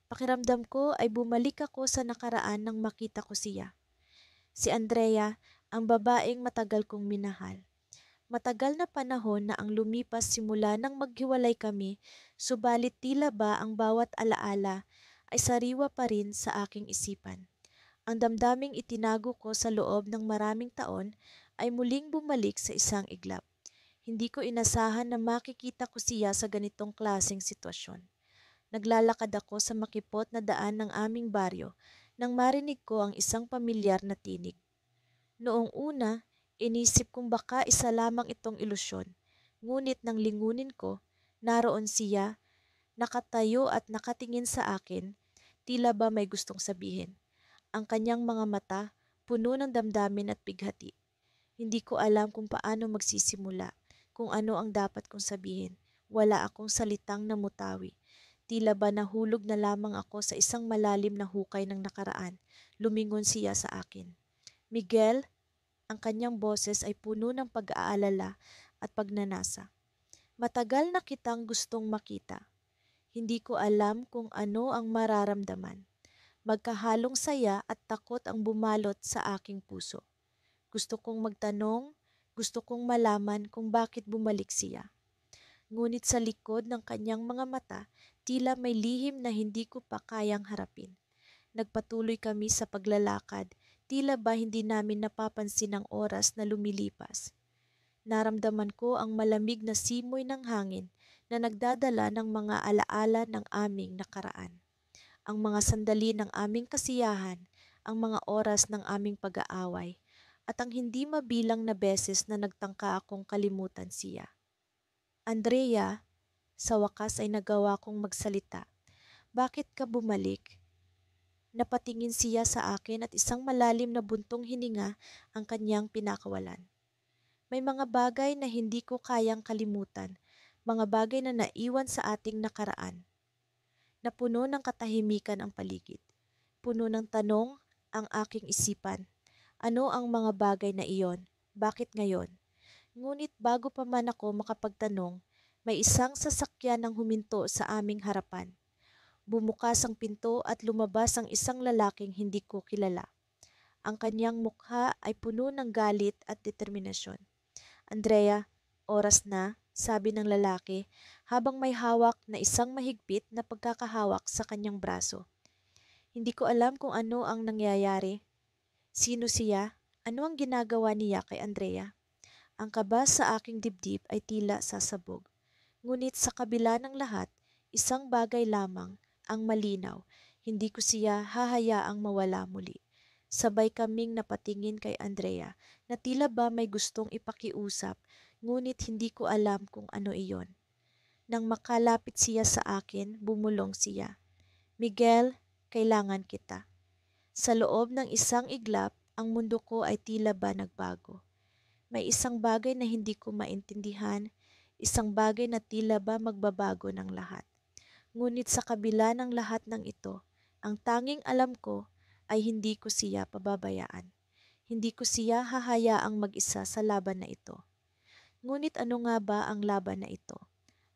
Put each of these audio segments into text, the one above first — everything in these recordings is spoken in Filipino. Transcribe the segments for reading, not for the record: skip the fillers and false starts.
Pakiramdam ko ay bumalik ako sa nakaraan nang makita ko siya. Si Andrea, ang babaeng matagal kong minahal. Matagal na panahon na ang lumipas simula nang maghiwalay kami, subalit tila ba ang bawat alaala ay sariwa pa rin sa aking isipan. Ang damdaming itinago ko sa loob ng maraming taon ay muling bumalik sa isang iglap. Hindi ko inasahan na makikita ko siya sa ganitong klaseng sitwasyon. Naglalakad ako sa makipot na daan ng aming baryo nang marinig ko ang isang pamilyar na tinig. Noong una, inisip kong baka isa lamang itong ilusyon. Ngunit nang lingunin ko, naroon siya, nakatayo at nakatingin sa akin, tila ba may gustong sabihin. Ang kanyang mga mata, puno ng damdamin at bighati. Hindi ko alam kung paano magsisimula, kung ano ang dapat kong sabihin. Wala akong salitang namutawi. Tila ba nahulog na lamang ako sa isang malalim na hukay ng nakaraan. Lumingon siya sa akin. Miguel, ang kanyang boses ay puno ng pag-aalala at pagnanasa. Matagal na kitang gustong makita. Hindi ko alam kung ano ang mararamdaman. Magkahalong saya at takot ang bumalot sa aking puso. Gusto kong magtanong, gusto kong malaman kung bakit bumalik siya. Ngunit sa likod ng kanyang mga mata, tila may lihim na hindi ko pa kayang harapin. Nagpatuloy kami sa paglalakad, tila ba hindi namin napapansin ang oras na lumilipas. Naramdaman ko ang malamig na simoy ng hangin na nagdadala ng mga alaala ng aming nakaraan. Ang mga sandali ng aming kasiyahan, ang mga oras ng aming pag-aaway, at ang hindi mabilang na beses na nagtangka akong kalimutan siya. Andrea, sa wakas ay nagawa kong magsalita. Bakit ka bumalik? Napatingin siya sa akin at isang malalim na buntong hininga ang kanyang pinakawalan. May mga bagay na hindi ko kayang kalimutan, mga bagay na naiwan sa ating nakaraan. Napuno ng katahimikan ang paligid. Puno ng tanong ang aking isipan. Ano ang mga bagay na iyon? Bakit ngayon? Ngunit bago pa man ako makapagtanong, may isang sasakyan ang huminto sa aming harapan. Bumukas ang pinto at lumabas ang isang lalaking hindi ko kilala. Ang kanyang mukha ay puno ng galit at determinasyon. Andrea, oras na, sabi ng lalaki habang may hawak na isang mahigpit na pagkakahawak sa kanyang braso. Hindi ko alam kung ano ang nangyayari. Sino siya? Ano ang ginagawa niya kay Andrea? Ang kaba sa aking dibdib ay tila sasabog. Ngunit sa kabila ng lahat, isang bagay lamang ang malinaw. Hindi ko siya hahayaang mawala muli. Sabay kaming napatingin kay Andrea na tila ba may gustong ipakiusap, ngunit hindi ko alam kung ano iyon. Nang makalapit siya sa akin, bumulong siya. Miguel, kailangan kita. Sa loob ng isang iglap, ang mundo ko ay tila ba nagbago. May isang bagay na hindi ko maintindihan, isang bagay na tila ba magbabago ng lahat. Ngunit sa kabila ng lahat ng ito, ang tanging alam ko ay hindi ko siya pababayaan. Hindi ko siya hahayaang mag-isa sa laban na ito. Ngunit ano nga ba ang laban na ito?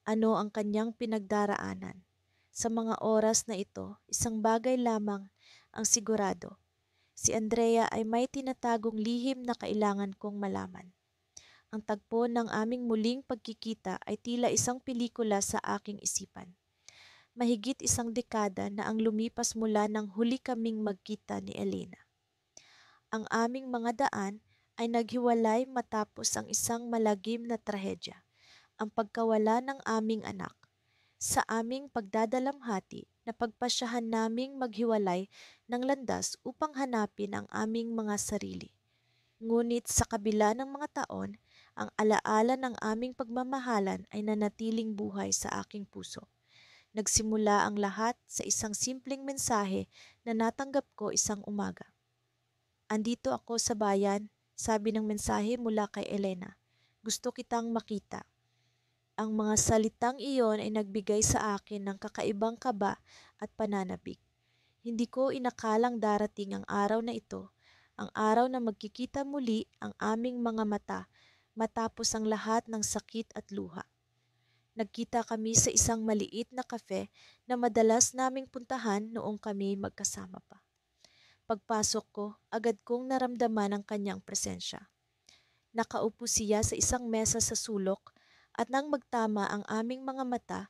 Ano ang kanyang pinagdaraanan? Sa mga oras na ito, isang bagay lamang ang sigurado. Si Andrea ay may tinatagong lihim na kailangan kong malaman. Ang tagpo ng aming muling pagkikita ay tila isang pelikula sa aking isipan. Mahigit isang dekada na ang lumipas mula nang huli kaming magkita ni Elena. Ang aming mga daan ay naghiwalay matapos ang isang malagim na trahedya, ang pagkawala ng aming anak. Sa aming pagdadalamhati, napagpasyahan naming maghiwalay ng landas upang hanapin ang aming mga sarili. Ngunit sa kabila ng mga taon, ang alaala ng aming pagmamahalan ay nanatiling buhay sa aking puso. Nagsimula ang lahat sa isang simpleng mensahe na natanggap ko isang umaga. Andito ako sa bayan, sabi ng mensahe mula kay Elena. Gusto kitang makita. Ang mga salitang iyon ay nagbigay sa akin ng kakaibang kaba at pananabik. Hindi ko inakalang darating ang araw na ito, ang araw na magkikita muli ang aming mga mata matapos ang lahat ng sakit at luha. Nagkita kami sa isang maliit na kafe na madalas naming puntahan noong kami magkasama pa. Pagpasok ko, agad kong naramdaman ang kanyang presensya. Nakaupo siya sa isang mesa sa sulok at nang magtama ang aming mga mata,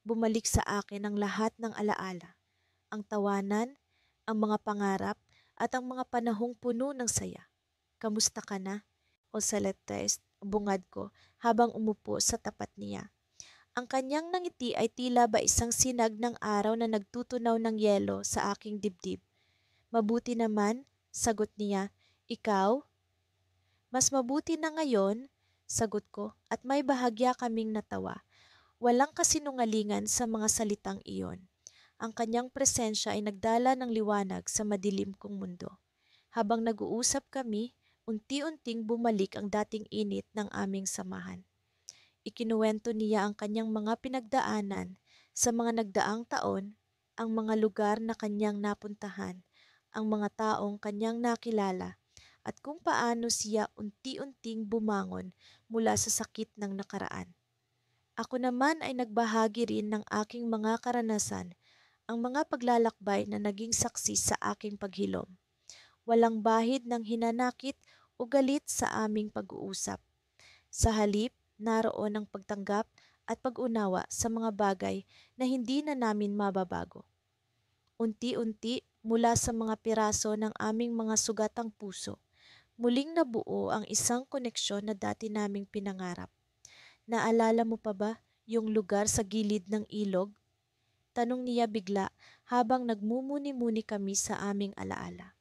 bumalik sa akin ang lahat ng alaala. Ang tawanan, ang mga pangarap, at ang mga panahong puno ng saya. Kamusta ka na? O Celeste, bungad ko habang umupo sa tapat niya. Ang kanyang nangiti ay tila ba isang sinag ng araw na nagtutunaw ng yelo sa aking dibdib. Mabuti naman, sagot niya. Ikaw? Mas mabuti na ngayon, sagot ko, at may bahagya kaming natawa. Walang kasinungalingan sa mga salitang iyon. Ang kanyang presensya ay nagdala ng liwanag sa madilim kong mundo. Habang nag-uusap kami, unti-unting bumalik ang dating init ng aming samahan. Ikinuwento niya ang kanyang mga pinagdaanan sa mga nagdaang taon, ang mga lugar na kanyang napuntahan, ang mga taong kanyang nakilala, at kung paano siya unti-unting bumangon mula sa sakit ng nakaraan. Ako naman ay nagbahagi rin ng aking mga karanasan, ang mga paglalakbay na naging saksi sa aking paghilom. Walang bahid ng hinanakit o galit sa aming pag-uusap. Sa halip, naroon ang pagtanggap at pag-unawa sa mga bagay na hindi na namin mababago. Unti-unti, mula sa mga piraso ng aming mga sugatang puso, muling nabuo ang isang koneksyon na dati naming pinangarap. Naalala mo pa ba yung lugar sa gilid ng ilog? Tanong niya bigla habang nagmumuni-muni kami sa aming alaala.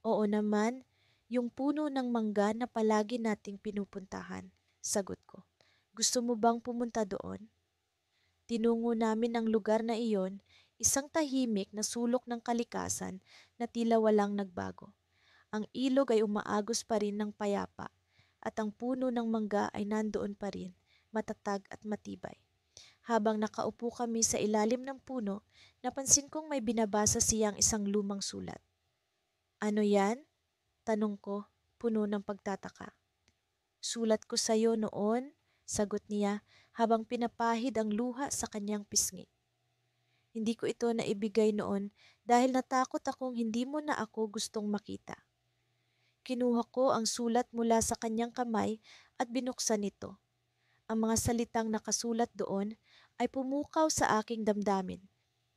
Oo naman, yung puno ng mangga na palagi nating pinupuntahan, sagot ko. Gusto mo bang pumunta doon? Tinungo namin ang lugar na iyon, isang tahimik na sulok ng kalikasan na tila walang nagbago. Ang ilog ay umaagos pa rin ng payapa at ang puno ng mangga ay nandoon pa rin, matatag at matibay. Habang nakaupo kami sa ilalim ng puno, napansin kong may binabasa siyang isang lumang sulat. Ano yan? Tanong ko, puno ng pagtataka. Sulat ko sa'yo noon, sagot niya habang pinapahid ang luha sa kanyang pisngi. Hindi ko ito naibigay noon dahil natakot akong hindi mo na ako gustong makita. Kinuha ko ang sulat mula sa kanyang kamay at binuksan ito. Ang mga salitang nakasulat doon ay pumukaw sa aking damdamin.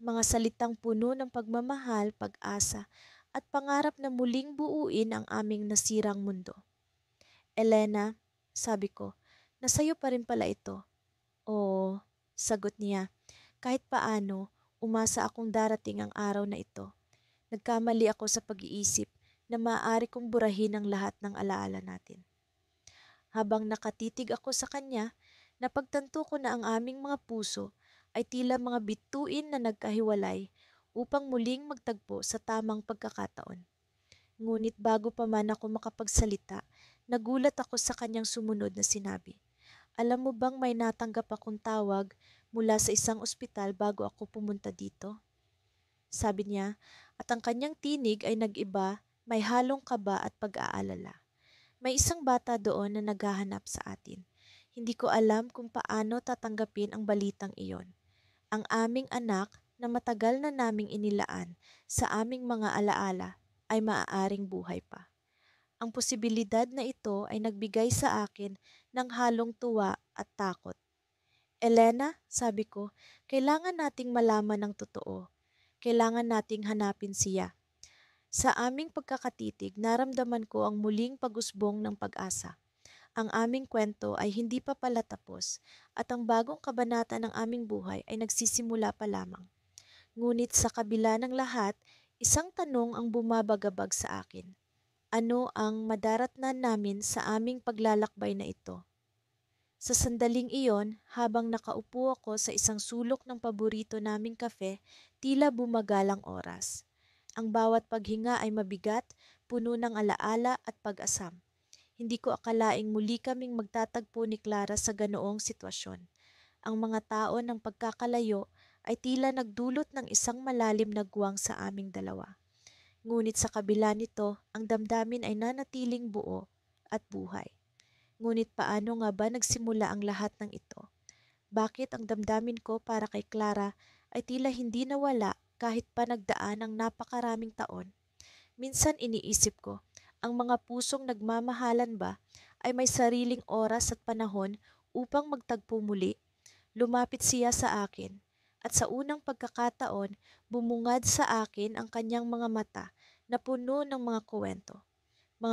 Mga salitang puno ng pagmamahal, pag-asa, at pangarap na muling buuin ang aming nasirang mundo. Elena, sabi ko, nasa'yo pa rin pala ito. Oo, sagot niya. Kahit paano, umasa akong darating ang araw na ito. Nagkamali ako sa pag-iisip na maaari kong burahin ang lahat ng alaala natin. Habang nakatitig ako sa kanya, napagtanto ko na ang aming mga puso ay tila mga bituin na nagkahiwalay upang muling magtagpo sa tamang pagkakataon. Ngunit bago pa man ako makapagsalita, nagulat ako sa kanyang sumunod na sinabi. Alam mo bang may natanggap akong tawag mula sa isang ospital bago ako pumunta dito? Sabi niya, at ang kanyang tinig ay nag-iba, may halong kaba at pag-aalala. May isang bata doon na naghahanap sa atin. Hindi ko alam kung paano tatanggapin ang balitang iyon. Ang aming anak na matagal na naming inilaan sa aming mga alaala ay maaaring buhay pa. Ang posibilidad na ito ay nagbigay sa akin ng halong tuwa at takot. Elena, sabi ko, kailangan nating malaman ng totoo. Kailangan nating hanapin siya. Sa aming pagkakatitig, naramdaman ko ang muling pag-usbong ng pag-asa. Ang aming kwento ay hindi pa pala tapos at ang bagong kabanata ng aming buhay ay nagsisimula pa lamang. Ngunit sa kabila ng lahat, isang tanong ang bumabagabag sa akin. Ano ang madaratnan namin sa aming paglalakbay na ito? Sa sandaling iyon, habang nakaupo ako sa isang sulok ng paborito naming kafe, tila bumagal ang oras. Ang bawat paghinga ay mabigat, puno ng alaala at pag-asam. Hindi ko akalaing muli kaming magtatagpo ni Clara sa ganoong sitwasyon. Ang mga tao ng pagkakalayo ay tila nagdulot ng isang malalim na guwang sa aming dalawa. Ngunit sa kabila nito, ang damdamin ay nanatiling buo at buhay. Ngunit paano nga ba nagsimula ang lahat ng ito? Bakit ang damdamin ko para kay Clara ay tila hindi nawala kahit pa nagdaan ng napakaraming taon? Minsan iniisip ko, ang mga pusong nagmamahalan ba ay may sariling oras at panahon upang magtagpo muli? Lumapit siya sa akin at sa unang pagkakataon bumungad sa akin ang kanyang mga mata na puno ng mga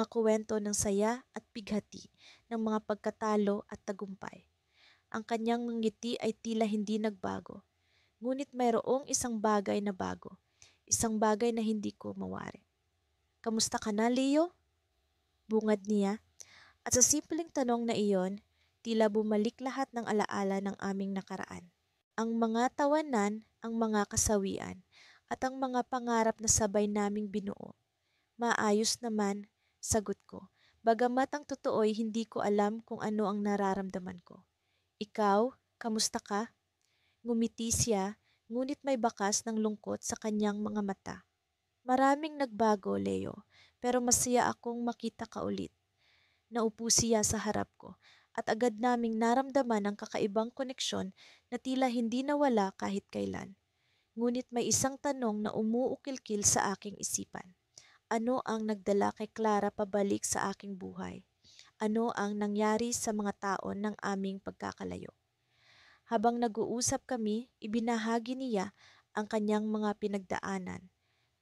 kuwento ng saya at bighati, ng mga pagkatalo at tagumpay. Ang kanyang ngiti ay tila hindi nagbago, ngunit mayroong isang bagay na bago, isang bagay na hindi ko mawari. Kamusta ka na, Leo? Bungad niya. At sa simpleng tanong na iyon, tila bumalik lahat ng alaala ng aming nakaraan. Ang mga tawanan, ang mga kasawian, at ang mga pangarap na sabay naming binuo. Maayos naman, sagot ko. Bagamat ang totoo'y hindi ko alam kung ano ang nararamdaman ko. Ikaw, kamusta ka? Ngumiti siya, ngunit may bakas ng lungkot sa kanyang mga mata. Maraming nagbago, Leo, pero masaya akong makita ka ulit. Naupo siya sa harap ko at agad naming naramdaman ang kakaibang koneksyon na tila hindi nawala kahit kailan. Ngunit may isang tanong na umuukil-kil sa aking isipan. Ano ang nagdala kay Clara pabalik sa aking buhay? Ano ang nangyari sa mga taon ng aming pagkakalayo? Habang nag-uusap kami, ibinahagi niya ang kanyang mga pinagdaanan,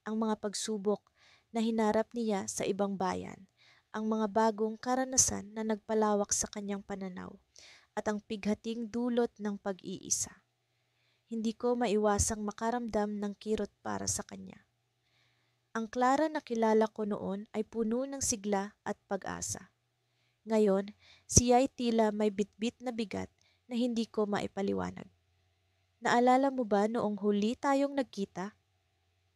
ang mga pagsubok na hinarap niya sa ibang bayan, ang mga bagong karanasan na nagpalawak sa kanyang pananaw, at ang pighating dulot ng pag-iisa. Hindi ko maiwasang makaramdam ng kirot para sa kanya. Ang Clara na kilala ko noon ay puno ng sigla at pag-asa. Ngayon, siya'y tila may bitbit na bigat na hindi ko maipaliwanag. Naalala mo ba noong huli tayong nagkita?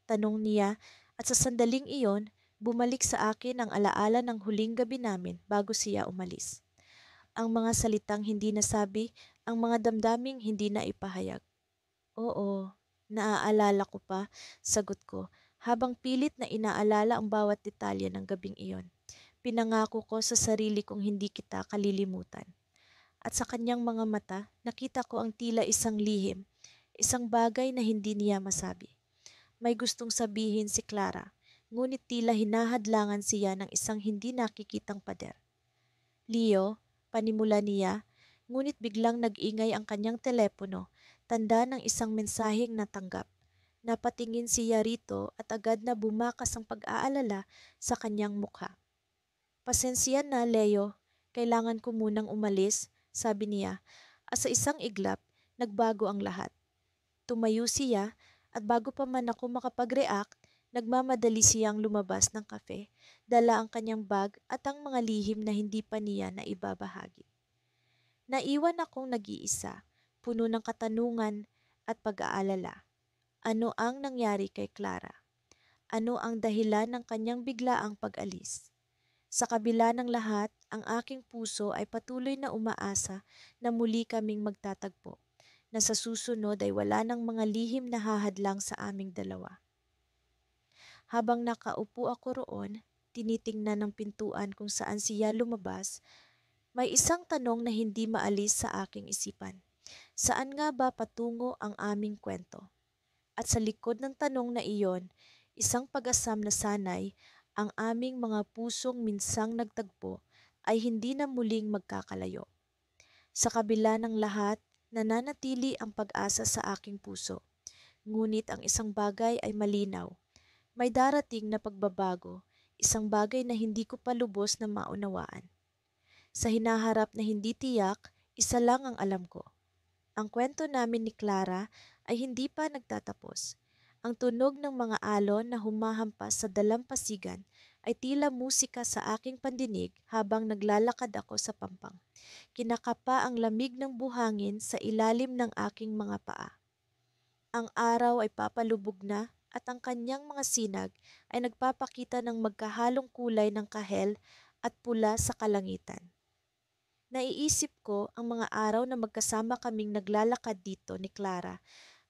Tanong niya at sa sandaling iyon, bumalik sa akin ang alaala ng huling gabi namin bago siya umalis. Ang mga salitang hindi nasabi, ang mga damdaming hindi na ipahayag. Oo, naaalala ko pa, sagot ko, habang pilit na inaalala ang bawat detalye ng gabing iyon. Pinangako ko sa sarili kong hindi kita kalilimutan. At sa kanyang mga mata, nakita ko ang tila isang lihim, isang bagay na hindi niya masabi. May gustong sabihin si Clara, ngunit tila hinahadlangan siya ng isang hindi nakikitang pader. Leo, panimula niya, ngunit biglang nag-ingay ang kanyang telepono, tanda ng isang mensaheng natanggap. Napatingin siya rito at agad na bumakas ang pag-aalala sa kanyang mukha. Pasensya na, Leo. Kailangan ko munang umalis, sabi niya. At sa isang iglap, nagbago ang lahat. Tumayo siya at bago pa man ako makapag-react, nagmamadali siyang lumabas ng kafe, dala ang kanyang bag at ang mga lihim na hindi pa niya na ibabahagi. Naiwan akong nag-iisa, puno ng katanungan at pag-aalala. Ano ang nangyari kay Clara? Ano ang dahilan ng kanyang biglaang pag-alis? Sa kabila ng lahat, ang aking puso ay patuloy na umaasa na muli kaming magtatagpo, na sa susunod ay wala ng mga lihim na hahadlang sa aming dalawa. Habang nakaupo ako roon, tinitingnan ng pintuan kung saan siya lumabas, may isang tanong na hindi maalis sa aking isipan. Saan nga ba patungo ang aming kwento? At sa likod ng tanong na iyon, isang pag-asam na sanay, ang aming mga pusong minsang nagtagpo ay hindi na muling magkakalayo. Sa kabila ng lahat, nananatili ang pag-asa sa aking puso. Ngunit ang isang bagay ay malinaw. May darating na pagbabago, isang bagay na hindi ko pa lubos na maunawaan. Sa hinaharap na hindi tiyak, isa lang ang alam ko. Ang kwento namin ni Clara ay hindi pa nagtatapos. Ang tunog ng mga alon na humahampas sa dalampasigan ay tila musika sa aking pandinig habang naglalakad ako sa pampang. Kinakapa ang lamig ng buhangin sa ilalim ng aking mga paa. Ang araw ay papalubog na at ang kanyang mga sinag ay nagpapakita ng magkahalong kulay ng kahel at pula sa kalangitan. Naiisip ko ang mga araw na magkasama kaming naglalakad dito ni Clara,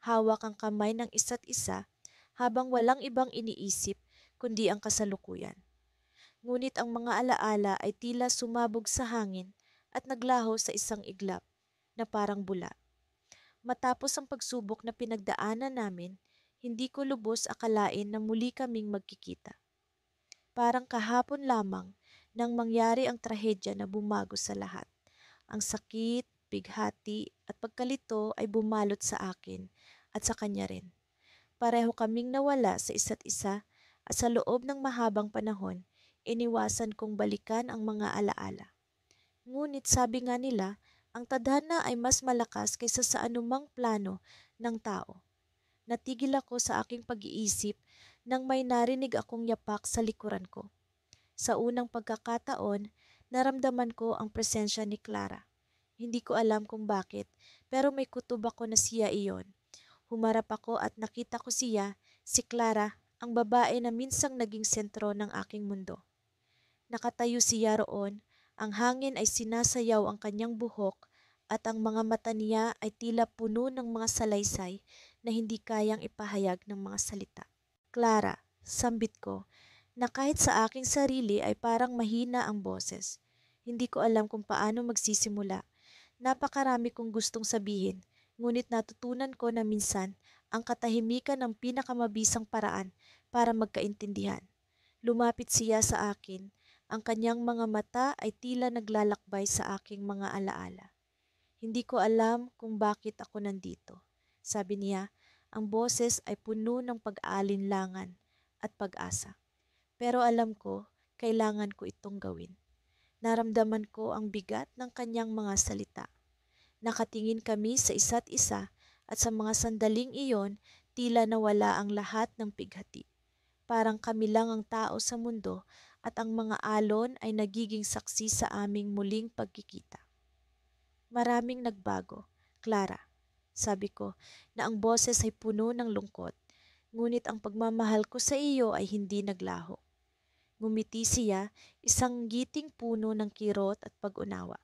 hawak ang kamay ng isa't isa habang walang ibang iniisip kundi ang kasalukuyan. Ngunit ang mga alaala ay tila sumabog sa hangin at naglaho sa isang iglap na parang bula. Matapos ang pagsubok na pinagdaanan namin, hindi ko lubos akalain na muli kaming magkikita. Parang kahapon lamang nang mangyari ang trahedya na bumago sa lahat. Ang sakit, bighati at pagkalito ay bumalot sa akin at sa kanya rin. Pareho kaming nawala sa isa't isa at sa loob ng mahabang panahon, iniwasan kong balikan ang mga alaala. Ngunit sabi nga nila, ang tadhana ay mas malakas kaysa sa anumang plano ng tao. Natigil ako sa aking pag-iisip nang may narinig akong yapak sa likuran ko. Sa unang pagkakataon, naramdaman ko ang presensya ni Clara. Hindi ko alam kung bakit, pero may kutob ako na siya iyon. Humarap ako at nakita ko siya, si Clara, ang babae na minsang naging sentro ng aking mundo. Nakatayo siya roon, ang hangin ay sinasayaw ang kanyang buhok at ang mga mata niya ay tila puno ng mga salaysay na hindi kayang ipahayag ng mga salita. Clara, sambit ko, na kahit sa aking sarili ay parang mahina ang boses. Hindi ko alam kung paano magsisimula. Napakarami kong gustong sabihin, ngunit natutunan ko na minsan ang katahimikan ng pinakamabisang paraan para magkaintindihan. Lumapit siya sa akin. Ang kanyang mga mata ay tila naglalakbay sa aking mga alaala. Hindi ko alam kung bakit ako nandito. Sabi niya, ang boses ay puno ng pag-aalinlangan at pag-asa. Pero alam ko, kailangan ko itong gawin. Naramdaman ko ang bigat ng kanyang mga salita. Nakatingin kami sa isa't isa at sa mga sandaling iyon, tila nawala ang lahat ng pighati. Parang kami lang ang tao sa mundo at ang mga alon ay nagiging saksi sa aming muling pagkikita. Maraming nagbago, Clara. Sabi ko na ang boses ay puno ng lungkot, ngunit ang pagmamahal ko sa iyo ay hindi naglaho. Ngumiti siya, isang giting puno ng kirot at pag-unawa.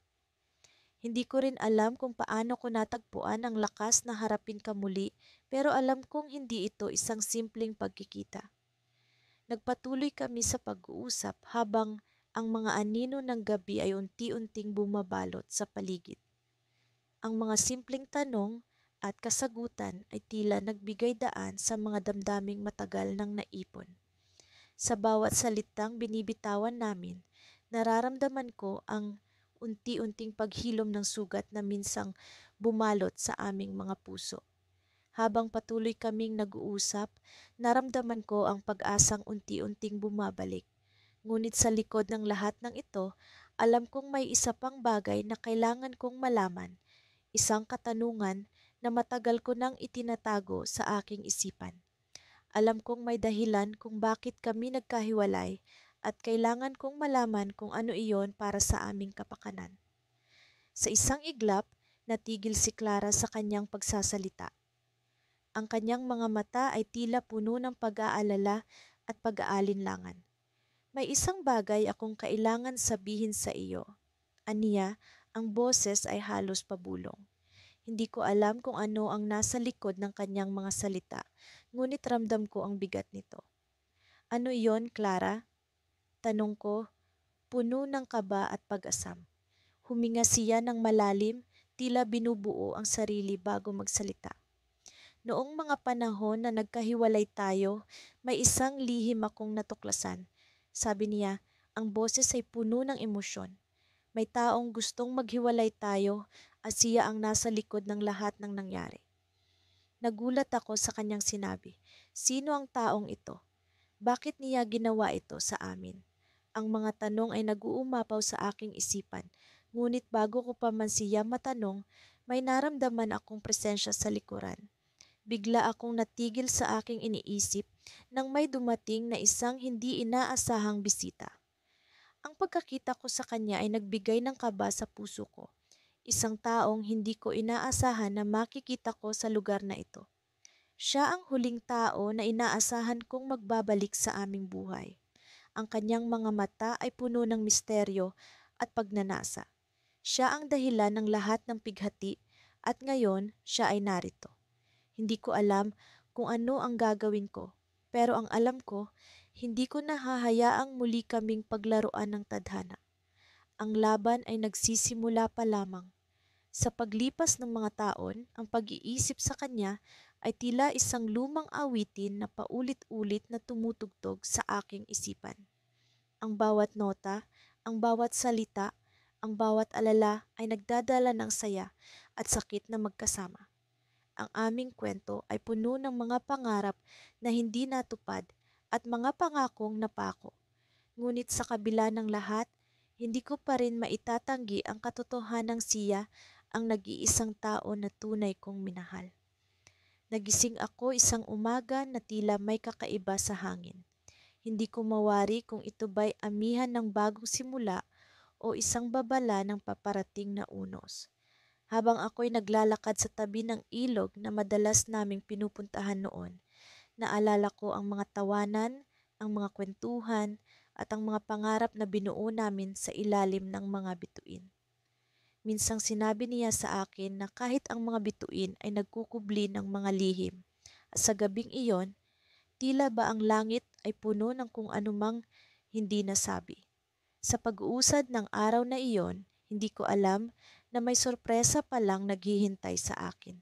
Hindi ko rin alam kung paano ko natagpuan ang lakas na harapin ka muli, pero alam kong hindi ito isang simpleng pagkikita. Nagpatuloy kami sa pag-uusap habang ang mga anino ng gabi ay unti-unting bumabalot sa paligid. Ang mga simpleng tanong at kasagutan ay tila nagbigay daan sa mga damdaming matagal nang naipon. Sa bawat salitang binibitawan namin, nararamdaman ko ang unti-unting paghilom ng sugat na minsang bumalot sa aming mga puso. Habang patuloy kaming nag-uusap, naramdaman ko ang pag-asang unti-unting bumabalik. Ngunit sa likod ng lahat ng ito, alam kong may isa pang bagay na kailangan kong malaman, isang katanungan na matagal ko nang itinatago sa aking isipan. Alam kong may dahilan kung bakit kami nagkahiwalay at kailangan kong malaman kung ano iyon para sa aming kapakanan. Sa isang iglap, natigil si Clara sa kanyang pagsasalita. Ang kanyang mga mata ay tila puno ng pag-aalala at pag-aalinlangan. May isang bagay akong kailangan sabihin sa iyo. Aniya, ang boses ay halos pabulong. Hindi ko alam kung ano ang nasa likod ng kanyang mga salita, ngunit ramdam ko ang bigat nito. Ano iyon, Clara? Tanong ko, puno ng kaba at pag-asam. Huminga siya ng malalim, tila binubuo ang sarili bago magsalita. Noong mga panahon na nagkahiwalay tayo, may isang lihim akong natuklasan. Sabi niya, ang boses ay puno ng emosyon. May taong gustong maghiwalay tayo at siya ang nasa likod ng lahat ng nangyari. Nagulat ako sa kanyang sinabi, sino ang taong ito? Bakit niya ginawa ito sa amin? Ang mga tanong ay nag-uumapaw sa aking isipan, ngunit bago ko pa man siya matanong, may naramdaman akong presensya sa likuran. Bigla akong natigil sa aking iniisip nang may dumating na isang hindi inaasahang bisita. Ang pagkakita ko sa kanya ay nagbigay ng kaba sa puso ko. Isang taong hindi ko inaasahan na makikita ko sa lugar na ito. Siya ang huling tao na inaasahan kong magbabalik sa aming buhay. Ang kanyang mga mata ay puno ng misteryo at pagnanasa. Siya ang dahilan ng lahat ng pighati at ngayon siya ay narito. Hindi ko alam kung ano ang gagawin ko, pero ang alam ko, hindi ko nahahayaang muli kaming paglaruan ng tadhana. Ang laban ay nagsisimula pa lamang. Sa paglipas ng mga taon, ang pag-iisip sa kanya ay tila isang lumang awitin na paulit-ulit na tumutugtog sa aking isipan. Ang bawat nota, ang bawat salita, ang bawat alala ay nagdadala ng saya at sakit na magkasama. Ang aming kwento ay puno ng mga pangarap na hindi natupad at mga pangakong napako. Ngunit sa kabila ng lahat, hindi ko pa rin maitatanggi ang katotohanang siya ang nag-iisang tao na tunay kong minahal. Nagising ako isang umaga na tila may kakaiba sa hangin. Hindi ko mawari kung ito ba'y amihan ng bagong simula o isang babala ng paparating na unos. Habang ako'y naglalakad sa tabi ng ilog na madalas naming pinupuntahan noon, naalala ko ang mga tawanan, ang mga kwentuhan, at ang mga pangarap na binuo namin sa ilalim ng mga bituin. Minsang sinabi niya sa akin na kahit ang mga bituin ay nagkukubli ng mga lihim, at sa gabing iyon, tila ba ang langit ay puno ng kung anumang hindi nasabi. Sa pag-uusad ng araw na iyon, hindi ko alam na may sorpresa palang naghihintay sa akin.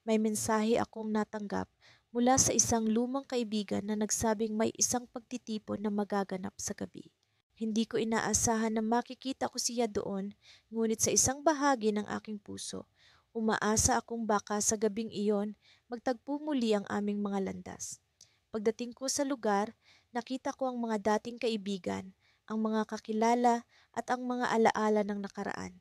May mensahe akong natanggap mula sa isang lumang kaibigan na nagsabing may isang pagtitipon na magaganap sa gabi. Hindi ko inaasahan na makikita ko siya doon, ngunit sa isang bahagi ng aking puso, umaasa akong baka sa gabing iyon magtagpo muli ang aming mga landas. Pagdating ko sa lugar, nakita ko ang mga dating kaibigan, ang mga kakilala at ang mga alaala ng nakaraan.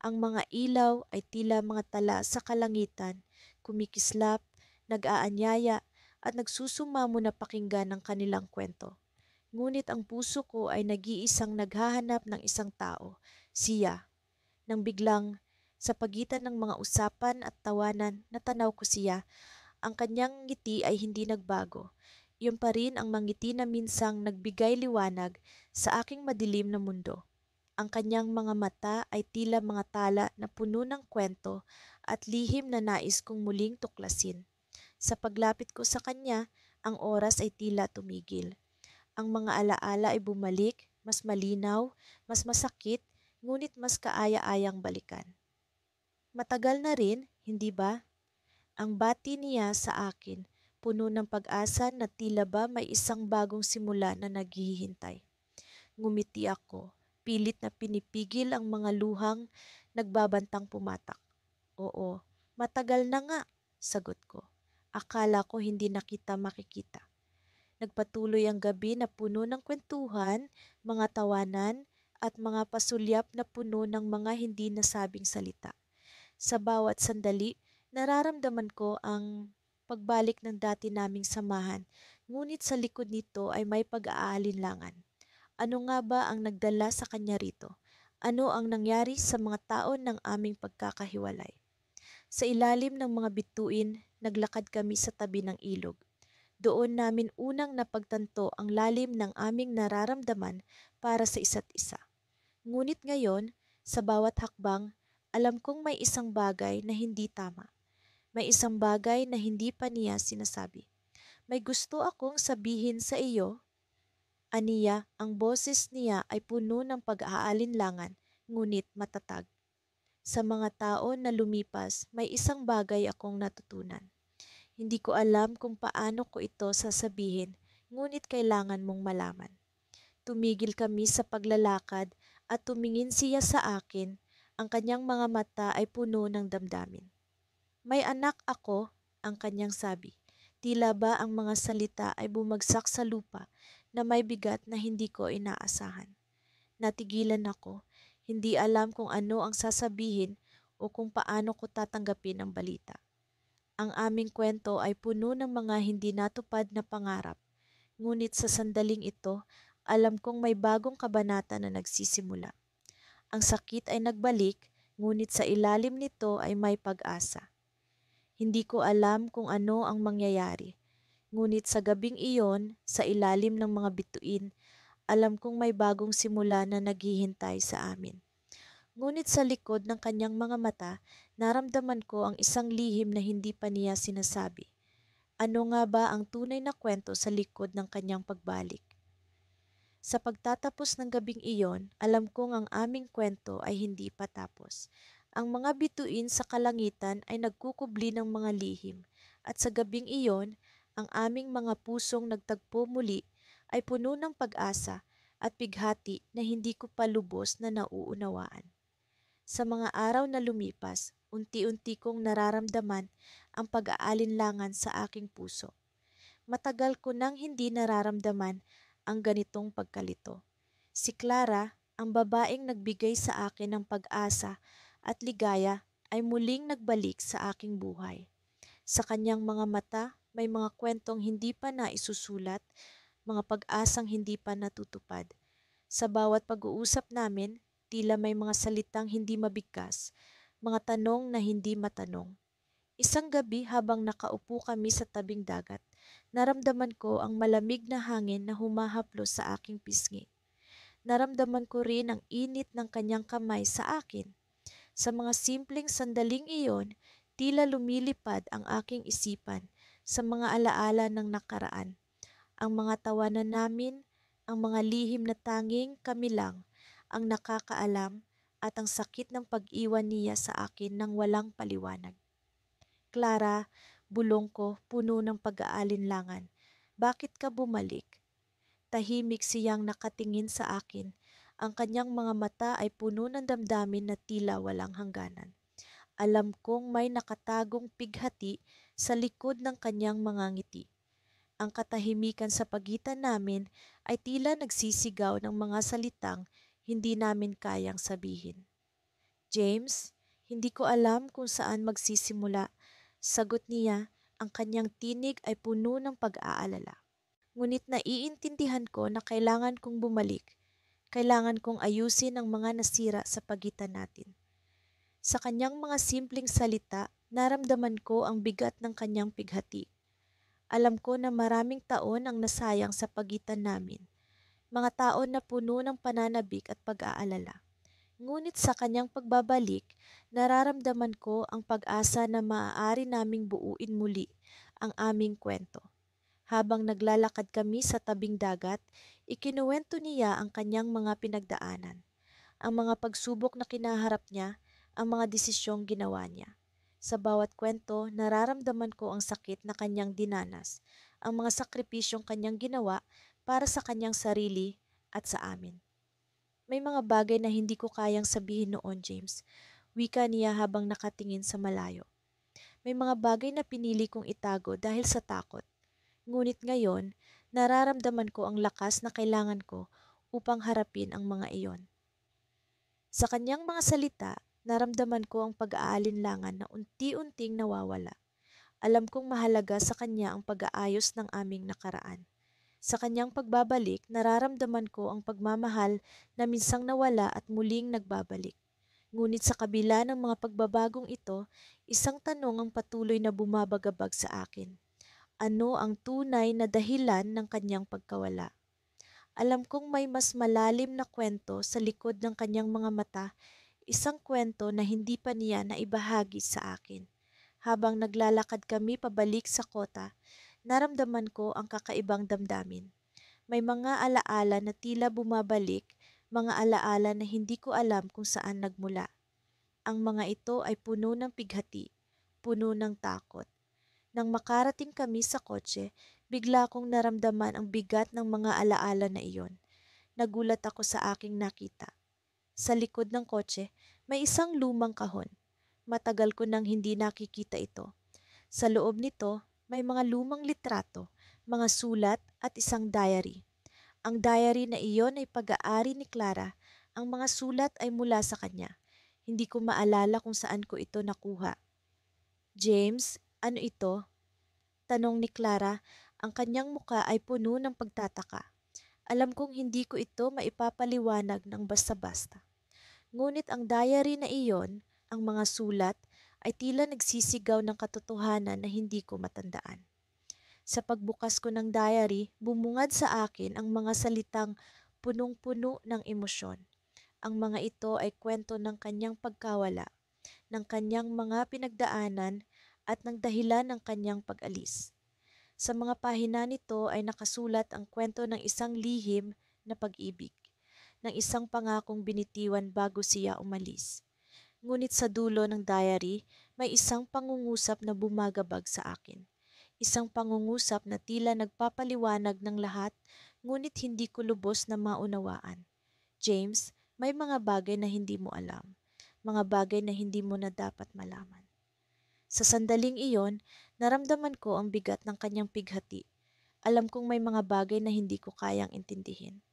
Ang mga ilaw ay tila mga tala sa kalangitan, kumikislap, nag-aanyaya at nagsusumamo na pakinggan ng kanilang kwento. Ngunit ang puso ko ay nag-iisang naghahanap ng isang tao, siya. Nang biglang, sa pagitan ng mga usapan at tawanan, natanaw ko siya. Ang kanyang ngiti ay hindi nagbago. Iyon pa rin ang mangiti na minsang nagbigay liwanag sa aking madilim na mundo. Ang kanyang mga mata ay tila mga tala na puno ng kwento at lihim na nais kong muling tuklasin. Sa paglapit ko sa kanya, ang oras ay tila tumigil. Ang mga alaala ay bumalik, mas malinaw, mas masakit, ngunit mas kaaya-ayang balikan. Matagal na rin, hindi ba? Ang bati niya sa akin, puno ng pag-asa na tila ba may isang bagong simula na naghihintay. Ngumiti ako, pilit na pinipigil ang mga luhang nagbabantang pumatak. Oo, matagal na nga, sagot ko. Akala ko hindi na kita makikita. Nagpatuloy ang gabi na puno ng kwentuhan, mga tawanan, at mga pasulyap na puno ng mga hindi nasabing salita. Sa bawat sandali, nararamdaman ko ang pagbalik ng dati naming samahan, ngunit sa likod nito ay may pag-aalinlangan. Ano nga ba ang nagdala sa kanya rito? Ano ang nangyari sa mga taon ng aming pagkakahiwalay? Sa ilalim ng mga bituin, naglakad kami sa tabi ng ilog. Doon namin unang napagtanto ang lalim ng aming nararamdaman para sa isa't isa. Ngunit ngayon, sa bawat hakbang, alam kong may isang bagay na hindi tama. May isang bagay na hindi pa niya sinasabi. May gusto akong sabihin sa iyo. Aniya, ang boses niya ay puno ng pag-aalinlangan, ngunit matatag. Sa mga tao na lumipas, may isang bagay akong natutunan. Hindi ko alam kung paano ko ito sasabihin, ngunit kailangan mong malaman. Tumigil kami sa paglalakad at tumingin siya sa akin. Ang kanyang mga mata ay puno ng damdamin. May anak ako, ang kanyang sabi. Tila ba ang mga salita ay bumagsak sa lupa na may bigat na hindi ko inaasahan. Natigilan ako, hindi alam kung ano ang sasabihin o kung paano ko tatanggapin ang balita. Ang aming kwento ay puno ng mga hindi natupad na pangarap, ngunit sa sandaling ito, alam kong may bagong kabanata na nagsisimula. Ang sakit ay nagbalik, ngunit sa ilalim nito ay may pag-asa. Hindi ko alam kung ano ang mangyayari, ngunit sa gabing iyon, sa ilalim ng mga bituin, alam kong may bagong simula na naghihintay sa amin. Ngunit sa likod ng kanyang mga mata, naramdaman ko ang isang lihim na hindi pa niya sinasabi. Ano nga ba ang tunay na kwento sa likod ng kanyang pagbalik? Sa pagtatapos ng gabing iyon, alam kong ang aming kwento ay hindi pa tapos. Ang mga bituin sa kalangitan ay nagkukubli ng mga lihim, at sa gabing iyon, ang aming mga pusong nagtagpo muli ay puno ng pag-asa at bighati na hindi ko pa lubos na nauunawaan. Sa mga araw na lumipas, unti-unti kong nararamdaman ang pag-aalinlangan sa aking puso. Matagal ko nang hindi nararamdaman ang ganitong pagkalito. Si Clara, ang babaeng nagbigay sa akin ng pag-asa at ligaya, ay muling nagbalik sa aking buhay. Sa kanyang mga mata, may mga kwentong hindi pa naisusulat, mga pag-asang hindi pa natutupad. Sa bawat pag-uusap namin, tila may mga salitang hindi mabigkas, mga tanong na hindi matanong. Isang gabi habang nakaupo kami sa tabing dagat, naramdaman ko ang malamig na hangin na humahaplos sa aking pisngi. Naramdaman ko rin ang init ng kanyang kamay sa akin. Sa mga simpleng sandaling iyon, tila lumilipad ang aking isipan sa mga alaala ng nakaraan. Ang mga tawanan namin, ang mga lihim na tanging kami lang ang nakakaalam, at ang sakit ng pag-iwan niya sa akin ng walang paliwanag. Clara, bulong ko, puno ng pag-aalinlangan. Bakit ka bumalik? Tahimik siyang nakatingin sa akin. Ang kanyang mga mata ay puno ng damdamin na tila walang hangganan. Alam kong may nakatagong pighati sa likod ng kanyang mga ngiti. Ang katahimikan sa pagitan namin ay tila nagsisigaw ng mga salitang hindi namin kayang sabihin. James, hindi ko alam kung saan magsisimula. Sagot niya, ang kanyang tinig ay puno ng pag-aalala. Ngunit naiintindihan ko na kailangan kong bumalik. Kailangan kong ayusin ang mga nasira sa pagitan natin. Sa kanyang mga simpleng salita, naramdaman ko ang bigat ng kanyang pighati. Alam ko na maraming taon ang nasayang sa pagitan namin. Mga taon na puno ng pananabik at pag-aalala. Ngunit sa kanyang pagbabalik, nararamdaman ko ang pag-asa na maaari naming buuin muli ang aming kwento. Habang naglalakad kami sa tabing dagat, ikinuwento niya ang kanyang mga pinagdaanan, ang mga pagsubok na kinaharap niya, ang mga desisyong ginawa niya. Sa bawat kwento, nararamdaman ko ang sakit na kanyang dinanas, ang mga sakripisyong kanyang ginawa para sa kanyang sarili at sa amin. May mga bagay na hindi ko kayang sabihin noon, James. Wika niya habang nakatingin sa malayo. May mga bagay na pinili kong itago dahil sa takot. Ngunit ngayon, nararamdaman ko ang lakas na kailangan ko upang harapin ang mga iyon. Sa kanyang mga salita, naramdaman ko ang pag-aalinlangan na unti-unting nawawala. Alam kong mahalaga sa kanya ang pag-aayos ng aming nakaraan. Sa kanyang pagbabalik, nararamdaman ko ang pagmamahal na minsang nawala at muling nagbabalik. Ngunit sa kabila ng mga pagbabagong ito, isang tanong ang patuloy na bumabagabag sa akin. Ano ang tunay na dahilan ng kanyang pagkawala? Alam kong may mas malalim na kwento sa likod ng kanyang mga mata, isang kwento na hindi pa niya naibahagi sa akin. Habang naglalakad kami pabalik sa kota, naramdaman ko ang kakaibang damdamin. May mga alaala na tila bumabalik, mga alaala na hindi ko alam kung saan nagmula. Ang mga ito ay puno ng pighati, puno ng takot. Nang makarating kami sa kotse, bigla kong naramdaman ang bigat ng mga alaala na iyon. Nagulat ako sa aking nakita. Sa likod ng kotse, may isang lumang kahon. Matagal ko nang hindi nakikita ito. Sa loob nito, may mga lumang litrato, mga sulat at isang diary. Ang diary na iyon ay pag-aari ni Clara. Ang mga sulat ay mula sa kanya. Hindi ko maalala kung saan ko ito nakuha. James, ano ito? Tanong ni Clara. Ang kanyang muka ay puno ng pagtataka. Alam kong hindi ko ito maipapaliwanag ng basta-basta. Ngunit ang diary na iyon, ang mga sulat, ay tila nagsisigaw ng katotohanan na hindi ko matandaan. Sa pagbukas ko ng diary, bumungad sa akin ang mga salitang punong-puno ng emosyon. Ang mga ito ay kwento ng kanyang pagkawala, ng kanyang mga pinagdaanan at ng dahilan ng kanyang pag-alis. Sa mga pahina nito ay nakasulat ang kwento ng isang lihim na pag-ibig, ng isang pangakong binitiwan bago siya umalis, Ngunit sa dulo ng diary, may isang pangungusap na bumagabag sa akin. Isang pangungusap na tila nagpapaliwanag ng lahat, ngunit hindi ko lubos na maunawaan. James, may mga bagay na hindi mo alam. Mga bagay na hindi mo na dapat malaman. Sa sandaling iyon, naramdaman ko ang bigat ng kanyang pighati. Alam kong may mga bagay na hindi ko kayang intindihin.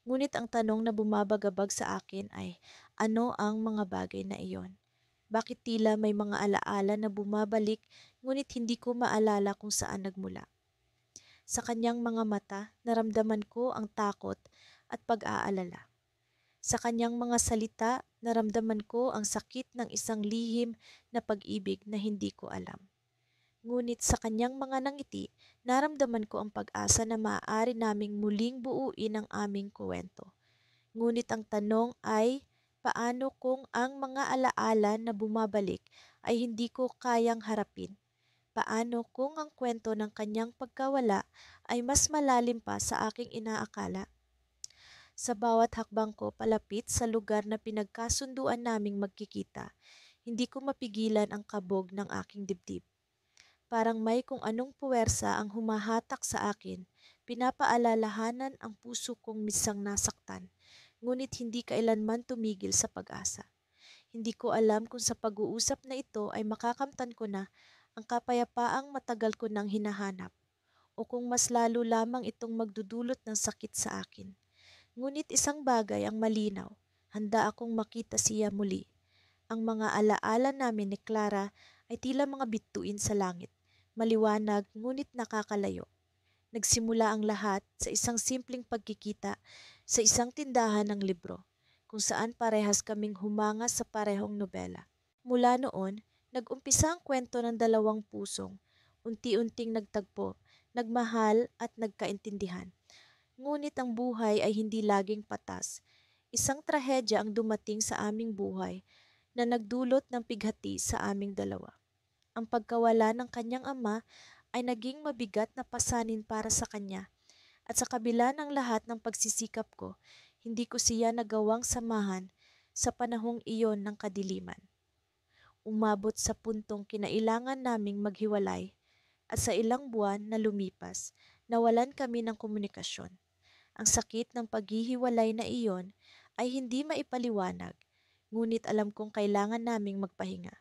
Ngunit ang tanong na bumabagabag sa akin ay, ano ang mga bagay na iyon? Bakit tila may mga alaala na bumabalik ngunit hindi ko maalala kung saan nagmula? Sa kanyang mga mata, naramdaman ko ang takot at pag-aalala. Sa kanyang mga salita, naramdaman ko ang sakit ng isang lihim na pag-ibig na hindi ko alam. Ngunit sa kanyang mga nangiti, naramdaman ko ang pag-asa na maaari naming muling buuin ang aming kuwento. Ngunit ang tanong ay, paano kung ang mga alaala na bumabalik ay hindi ko kayang harapin? Paano kung ang kwento ng kanyang pagkawala ay mas malalim pa sa aking inaakala? Sa bawat hakbang ko palapit sa lugar na pinagkasunduan naming magkikita, hindi ko mapigilan ang kabog ng aking dibdib. Parang may kung anong puwersa ang humahatak sa akin, pinapaalalahanan ang puso kong misang nasaktan, ngunit hindi kailanman tumigil sa pag-asa. Hindi ko alam kung sa pag-uusap na ito ay makakamtan ko na ang kapayapaang matagal ko nang hinahanap, o kung mas lalo lamang itong magdudulot ng sakit sa akin. Ngunit isang bagay ang malinaw, handa akong makita siya muli. Ang mga alaala namin ni Clara ay tila mga bituin sa langit, maliwanag ngunit nakakalayo. Nagsimula ang lahat sa isang simpleng pagkikita sa isang tindahan ng libro, kung saan parehas kaming humanga sa parehong nobela. Mula noon, nag-umpisa ang kwento ng dalawang pusong, unti-unting nagtagpo, nagmahal at nagkaintindihan. Ngunit ang buhay ay hindi laging patas. Isang trahedya ang dumating sa aming buhay na nagdulot ng pighati sa aming dalawa. Ang pagkawala ng kanyang ama ay naging mabigat na pasanin para sa kanya, at sa kabila ng lahat ng pagsisikap ko, hindi ko siya nagawang samahan sa panahong iyon ng kadiliman. Umabot sa puntong kinailangan naming maghiwalay, at sa ilang buwan na lumipas, nawalan kami ng komunikasyon. Ang sakit ng paghihiwalay na iyon ay hindi maipaliwanag, ngunit alam kong kailangan naming magpahinga.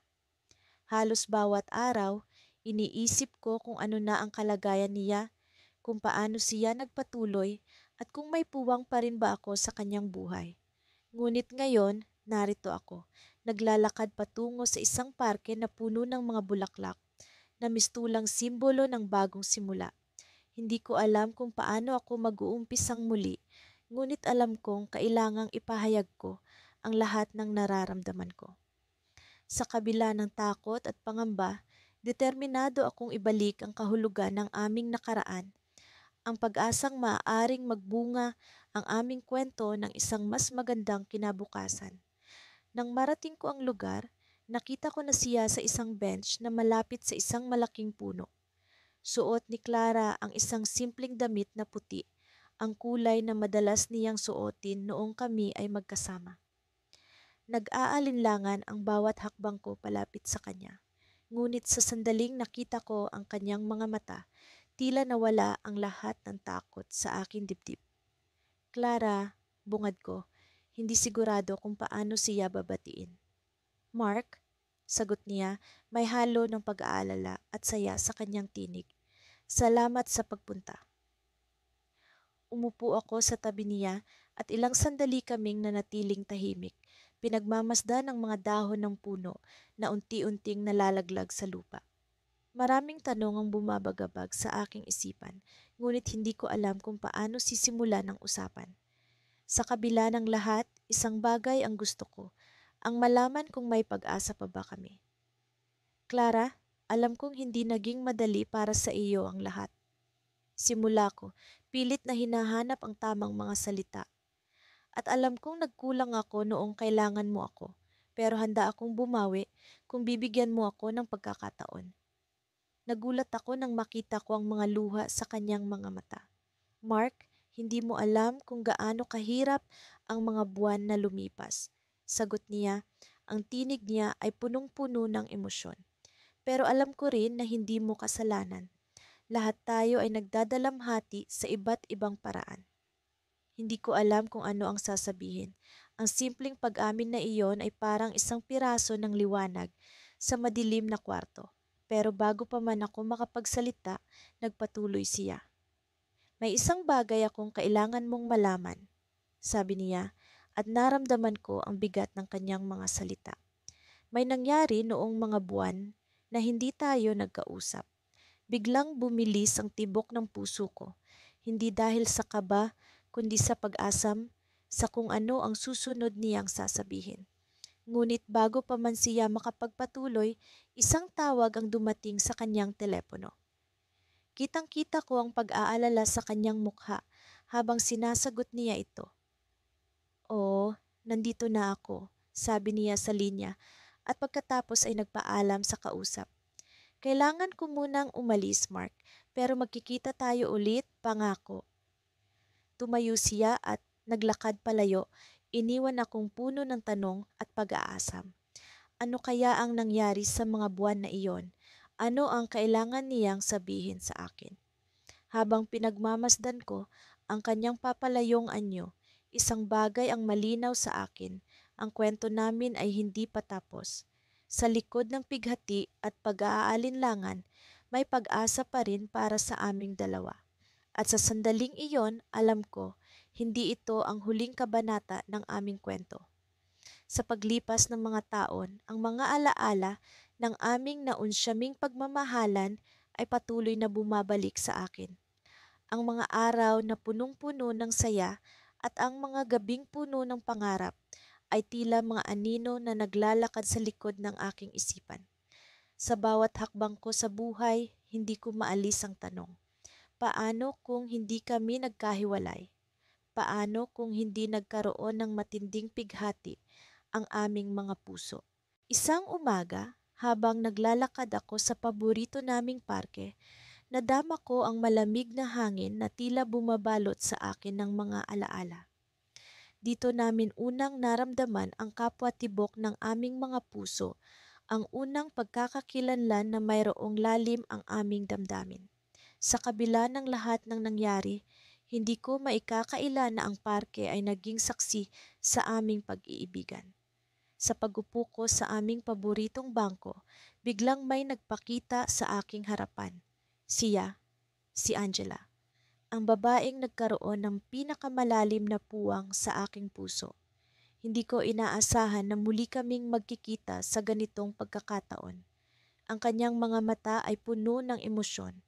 Halos bawat araw, iniisip ko kung ano na ang kalagayan niya, kung paano siya nagpatuloy, at kung may puwang pa rin ba ako sa kanyang buhay. Ngunit ngayon, narito ako, naglalakad patungo sa isang parke na puno ng mga bulaklak, na mistulang simbolo ng bagong simula. Hindi ko alam kung paano ako mag-uumpisang muli, ngunit alam kong kailangang ipahayag ko ang lahat ng nararamdaman ko. Sa kabila ng takot at pangamba, determinado akong ibalik ang kahulugan ng aming nakaraan, ang pag-asang maaaring magbunga ang aming kwento ng isang mas magandang kinabukasan. Nang marating ko ang lugar, nakita ko na siya sa isang bench na malapit sa isang malaking puno. Suot ni Clara ang isang simpleng damit na puti, ang kulay na madalas niyang suotin noong kami ay magkasama. Nag-aalinlangan ang bawat hakbang ko palapit sa kanya. Ngunit sa sandaling nakita ko ang kanyang mga mata, tila nawala ang lahat ng takot sa aking dibdib. Clara, bungad ko, hindi sigurado kung paano siya babatiin. Mark, sagot niya, may halo ng pag-aalala at saya sa kanyang tinig. Salamat sa pagpunta. Umupo ako sa tabi niya at ilang sandali kaming nanatiling tahimik, pinagmamasdan ng mga dahon ng puno na unti-unting nalalaglag sa lupa. Maraming tanong ang bumabagabag sa aking isipan, ngunit hindi ko alam kung paano sisimulan ang usapan. Sa kabila ng lahat, isang bagay ang gusto ko, ang malaman kung may pag-asa pa ba kami. Clara, alam kong hindi naging madali para sa iyo ang lahat. Simula ko, pilit na hinahanap ang tamang mga salita. At alam kong nagkulang ako noong kailangan mo ako, pero handa akong bumawi kung bibigyan mo ako ng pagkakataon. Nagulat ako nang makita ko ang mga luha sa kanyang mga mata. Mark, hindi mo alam kung gaano kahirap ang mga buwan na lumipas. Sagot niya, Ang tinig niya ay punong-puno ng emosyon. Pero alam ko rin na hindi mo kasalanan. Lahat tayo ay nagdadalamhati sa iba't ibang paraan. Hindi ko alam kung ano ang sasabihin. Ang simpleng pag-amin na iyon ay parang isang piraso ng liwanag sa madilim na kwarto. Pero bago pa man ako makapagsalita, nagpatuloy siya. May isang bagay akong kailangan mong malaman, sabi niya, at naramdaman ko ang bigat ng kanyang mga salita. May nangyari noong mga buwan na hindi tayo nagkausap. Biglang bumilis ang tibok ng puso ko, hindi dahil sa kaba, kundi sa pag-asam sa kung ano ang susunod niyang sasabihin. Ngunit bago pa man siya makapagpatuloy, isang tawag ang dumating sa kanyang telepono. Kitang-kita ko ang pag-aalala sa kanyang mukha habang sinasagot niya ito. "Oo, nandito na ako," sabi niya sa linya at pagkatapos ay nagpaalam sa kausap. "Kailangan ko munang umalis, Mark, pero magkikita tayo ulit, pangako." Tumayo siya at naglakad palayo, iniwan akong puno ng tanong at pag-aasam. Ano kaya ang nangyari sa mga buwan na iyon? Ano ang kailangan niyang sabihin sa akin? Habang pinagmamasdan ko ang kanyang papalayong anyo, isang bagay ang malinaw sa akin. Ang kwento namin ay hindi patapos. Sa likod ng pighati at pag-aalinlangan, may pag-asa pa rin para sa aming dalawa. At sa sandaling iyon, alam ko, hindi ito ang huling kabanata ng aming kwento. Sa paglipas ng mga taon, ang mga alaala ng aming naunsyaming pagmamahalan ay patuloy na bumabalik sa akin. Ang mga araw na punong-puno ng saya at ang mga gabing puno ng pangarap ay tila mga anino na naglalakad sa likod ng aking isipan. Sa bawat hakbang ko sa buhay, hindi ko maalis ang tanong, paano kung hindi kami nagkahiwalay? Paano kung hindi nagkaroon ng matinding pighati ang aming mga puso? Isang umaga, habang naglalakad ako sa paborito naming parke, nadama ko ang malamig na hangin na tila bumabalot sa akin ng mga alaala. Dito namin unang naramdaman ang kapwa-tibok ng aming mga puso, ang unang pagkakakilanlan na mayroong lalim ang aming damdamin. Sa kabila ng lahat ng nangyari, hindi ko maikakaila na ang parke ay naging saksi sa aming pag-iibigan. Sa pagupo ko sa aming paboritong bangko, biglang may nagpakita sa aking harapan. Siya, si Angela, ang babaeng nagkaroon ng pinakamalalim na puwang sa aking puso. Hindi ko inaasahan na muli kaming magkikita sa ganitong pagkakataon. Ang kanyang mga mata ay puno ng emosyon,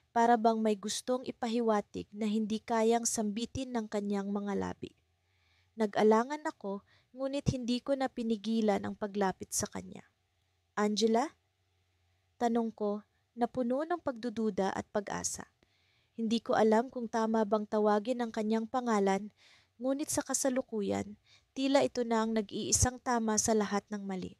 para bang may gustong ipahiwatig na hindi kayang sambitin ng kanyang mga labi. Nag-alangan ako, ngunit hindi ko na pinigilan ang paglapit sa kanya. "Angela?" Tanong ko, na puno ng pagdududa at pag-asa. Hindi ko alam kung tama bang tawagin ang kanyang pangalan, ngunit sa kasalukuyan, tila ito na ang nag-iisang tama sa lahat ng mali.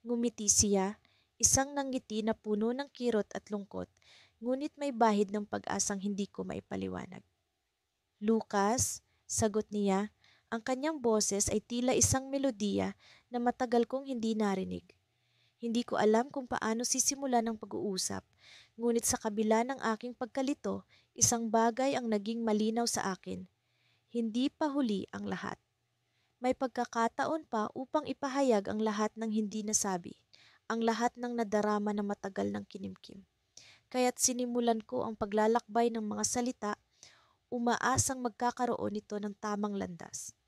Ngumiti siya, isang nangiti na puno ng kirot at lungkot, ngunit may bahid ng pag-asang hindi ko maipaliwanag. "Lucas," sagot niya, ang kanyang boses ay tila isang melodiya na matagal kong hindi narinig. Hindi ko alam kung paano sisimulan ang pag-uusap, ngunit sa kabila ng aking pagkalito, isang bagay ang naging malinaw sa akin. Hindi pa huli ang lahat. May pagkakataon pa upang ipahayag ang lahat ng hindi nasabi, ang lahat ng nadarama na matagal ng kinimkim. Kaya't sinimulan ko ang paglalakbay ng mga salita, umaasang magkakaroon nito ng tamang landas.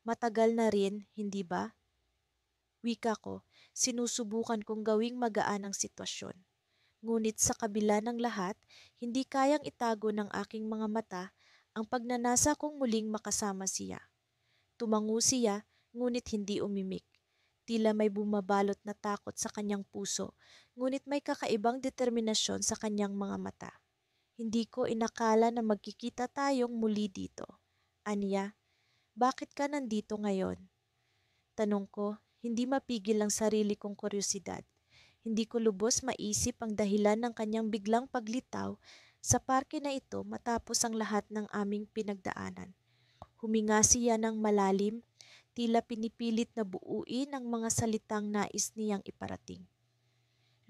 "Matagal na rin, hindi ba?" Wika ko, sinusubukan kong gawing magaan ang sitwasyon. Ngunit sa kabila ng lahat, hindi kayang itago ng aking mga mata ang pagnanasa kong muling makasama siya. Tumango siya, ngunit hindi umimik. Tila may bumabalot na takot sa kanyang puso, ngunit may kakaibang determinasyon sa kanyang mga mata. "Hindi ko inakala na magkikita tayong muli dito." "Anya, bakit ka nandito ngayon?" Tanong ko, hindi mapigil ang sarili kong kuryosidad. Hindi ko lubos maisip ang dahilan ng kanyang biglang paglitaw sa parke na ito matapos ang lahat ng aming pinagdaanan. Huminga siya ng malalim, tila pinipilit na buuin ang mga salitang nais niyang iparating.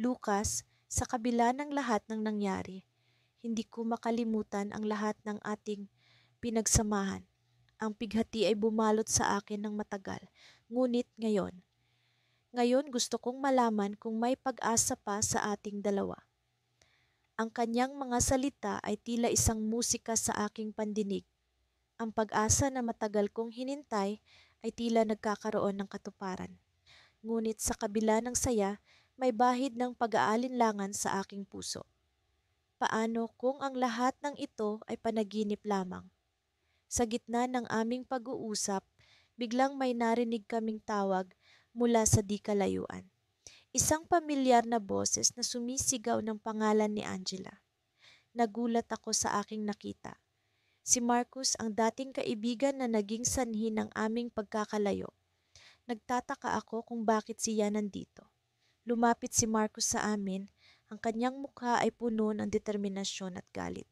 Lucas, sa kabila ng lahat ng nangyari, hindi ko makalimutan ang lahat ng ating pinagsamahan. Ang pighati ay bumalot sa akin ng matagal. Ngunit ngayon gusto kong malaman kung may pag-asa pa sa ating dalawa. Ang kanyang mga salita ay tila isang musika sa aking pandinig. Ang pag-asa na matagal kong hinintay ay tila nagkakaroon ng katuparan. Ngunit sa kabila ng saya, may bahid ng pag-aalinlangan sa aking puso. Paano kung ang lahat ng ito ay panaginip lamang? Sa gitna ng aming pag-uusap, biglang may narinig kaming tawag mula sa di kalayuan. Isang pamilyar na boses na sumisigaw ng pangalan ni Angela. Nagulat ako sa aking nakita. Si Marcus, ang dating kaibigan na naging sanhi ng aming pagkakalayo. Nagtataka ako kung bakit siya nandito. Lumapit si Marcus sa amin, ang kanyang mukha ay puno ng determinasyon at galit.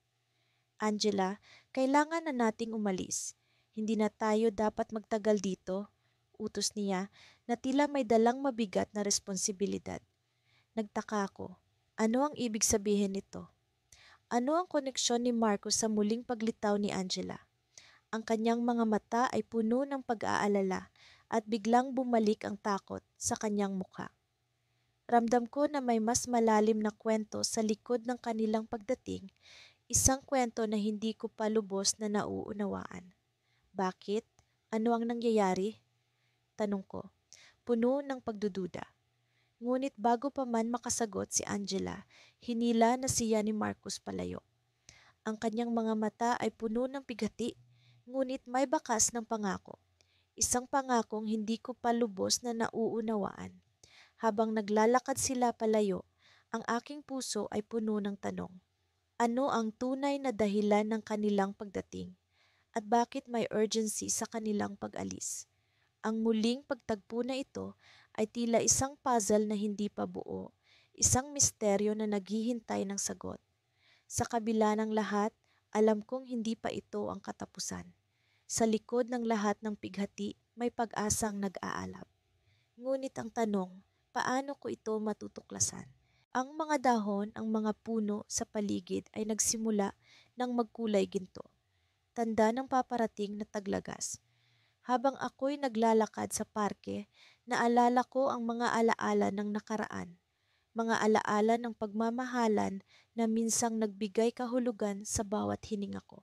Angela, kailangan na nating umalis. Hindi na tayo dapat magtagal dito, utos niya, na tila may dalang mabigat na responsibilidad. Nagtaka ako. Ano ang ibig sabihin nito? Ano ang koneksyon ni Marcos sa muling paglitaw ni Angela? Ang kanyang mga mata ay puno ng pag-aalala at biglang bumalik ang takot sa kanyang mukha. Ramdam ko na may mas malalim na kwento sa likod ng kanilang pagdating, isang kwento na hindi ko pa lubos na nauunawaan. Bakit? Ano ang nangyayari? Tanong ko, puno ng pagdududa. Ngunit bago pa man makasagot si Angela, hinila na siya ni Marcos palayo. Ang kanyang mga mata ay puno ng pighati, ngunit may bakas ng pangako. Isang pangakong hindi ko pa lubos na nauunawaan. Habang naglalakad sila palayo, ang aking puso ay puno ng tanong. Ano ang tunay na dahilan ng kanilang pagdating? At bakit may urgency sa kanilang pag-alis? Ang muling pagtagpo na ito ay tila isang puzzle na hindi pa buo, isang misteryo na naghihintay ng sagot. Sa kabila ng lahat, alam kong hindi pa ito ang katapusan. Sa likod ng lahat ng pighati, may pag-asang nag-aalab. Ngunit ang tanong, paano ko ito matutuklasan? Ang mga dahon, ang mga puno sa paligid ay nagsimula ng magkulay ginto. Tanda ng paparating na taglagas. Habang ako'y naglalakad sa parke, naalala ko ang mga alaala ng nakaraan. Mga alaala ng pagmamahalan na minsang nagbigay kahulugan sa bawat hininga ko.